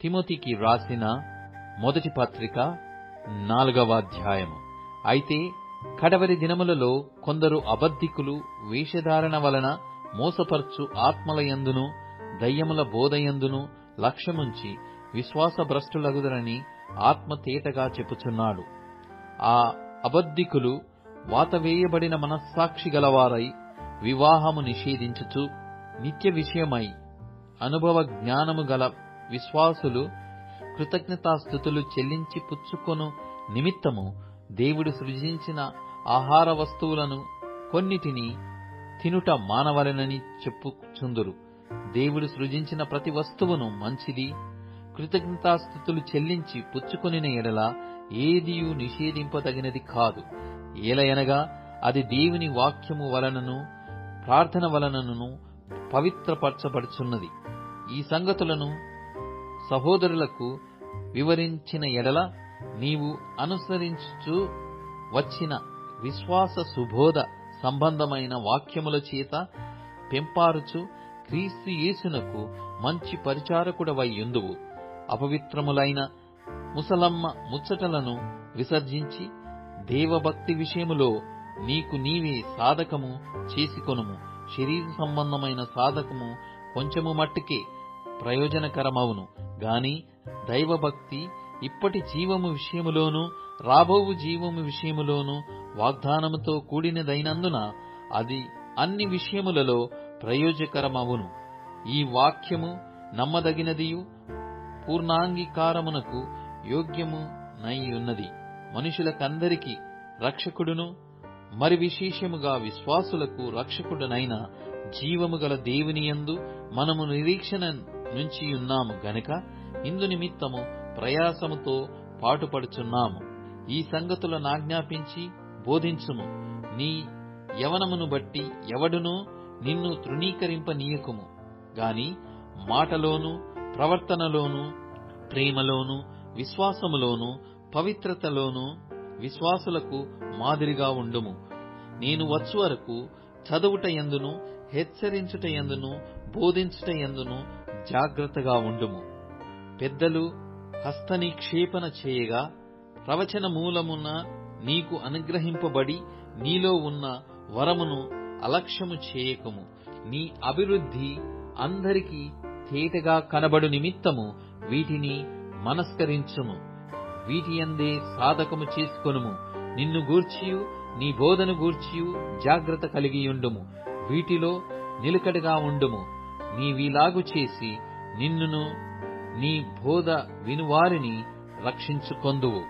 తిమోతికి వ్రాసిన మొదటి పత్రిక 4వ అధ్యాయము. అయితే కడవరి దినములలో కొందరు అబద్ధికులు వేషధారణ వలన మోసపర్చు ఆత్మలయందును దయ్యముల బోధయందును లక్ష్యముంచి విశ్వాసభ్రష్టులగుదరని ఆత్మ తేటగా చెప్పుచున్నాడు. ఆ అబద్ధికులు వాతవేయబడిన మనస్సాక్షి గలవారై వివాహము నిషేధించుచు నిత్య విషయమై అనుభవ జ్ఞానము గల విశ్వాసులు కృతజ్ఞతాస్థుతులు చెల్లించి పుచ్చుకొను నిమిత్తము దేవుడు సృజించిన ఆహార వస్తువులను కొన్నిటిని తినుట మానవలెనని చెప్పుచుందురు. దేవుడు సృజించిన ప్రతి వస్తువును మంచిది, కృతజ్ఞతాస్థుతులు చెల్లించి పుచ్చుకొనిన ఎడల ఏదియూ నిషేధింపదగినది కాదు. ఏలయనగా అది దేవుని వాక్యము వలనను ప్రార్థన వలనను పవిత్రపరచబడుచున్నది. ఈ సంగతులను సహోదరులకు వివరించిన ఎడల నీవు అనుసరించుచు వచ్చిన విశ్వాస సుబోధ సంబంధమైన వాక్యముల చేత పెంపారుచు క్రీస్తు యేసునకు మంచి పరిచారకుడవైయుందువు. అపవిత్రములైన ముసలమ్మ ముచ్చటలను విసర్జించి దేవభక్తి విషయములో నీకు నీవే సాధకము చేసుకొనుము. శరీర సంబంధమైన సాధకము కొంచెము మట్టుకే ప్రయోజనకరమవును గాని దైవభక్తి ఇప్పటి జీవము విషయములోను రాబోవు జీవము విషయములోను వాగ్దానముతో కూడినదైనందున అది అన్ని విషయములలో ప్రయోజకరమవును. ఈ వాక్యము నమ్మదగినదియు పూర్ణాంగీకారమునకు యోగ్యము నైయున్నది. మనుషులకందరికి రక్షకుడును మరి విశేషముగా విశ్వాసులకు రక్షకుడునైన జీవము గల దేవునియందు మనము నిరీక్షణ నుంచియున్నాము గనుక ఇందు నిమిత్తము ప్రయాసముతో పాటుపడుచున్నాము. ఈ సంగతులను ఆజ్ఞాపించి బోధించుము. నీ యవనమును బట్టి ఎవడునూ నిన్ను తృణీకరింపనీయకుము గాని మాటలోను ప్రవర్తనలోను ప్రేమలోను విశ్వాసములోను పవిత్రతలోను విశ్వాసులకు మాదిరిగా ఉండుము. నేను వచ్చు వరకు చదువుట యందును హెచ్చరించుట యందును బోధించుట యందును జాగ్రత్తగా ఉండుము. పెద్దలు హస్తనిక్షేపణ చేయగా ప్రవచన మూలమున నీకు అనుగ్రహింపబడి నీలో ఉన్న వరమును అలక్ష్యము చేయకము. నీ అభివృద్ధి అందరికీ తేటగా కనబడు నిమిత్తము వీటిని మనస్కరించుము. వీటియందే సాధకము చేసుకొనుము. నిన్ను గూర్చియు నీ బోధను గూర్చియు జాగ్రత్త కలిగియుండుము. వీటిలో నిలకడగా ఉండుము. నీవిలాగు చేసి నిన్నును నీ బోధ వినువారిని రక్షించుకొందువు.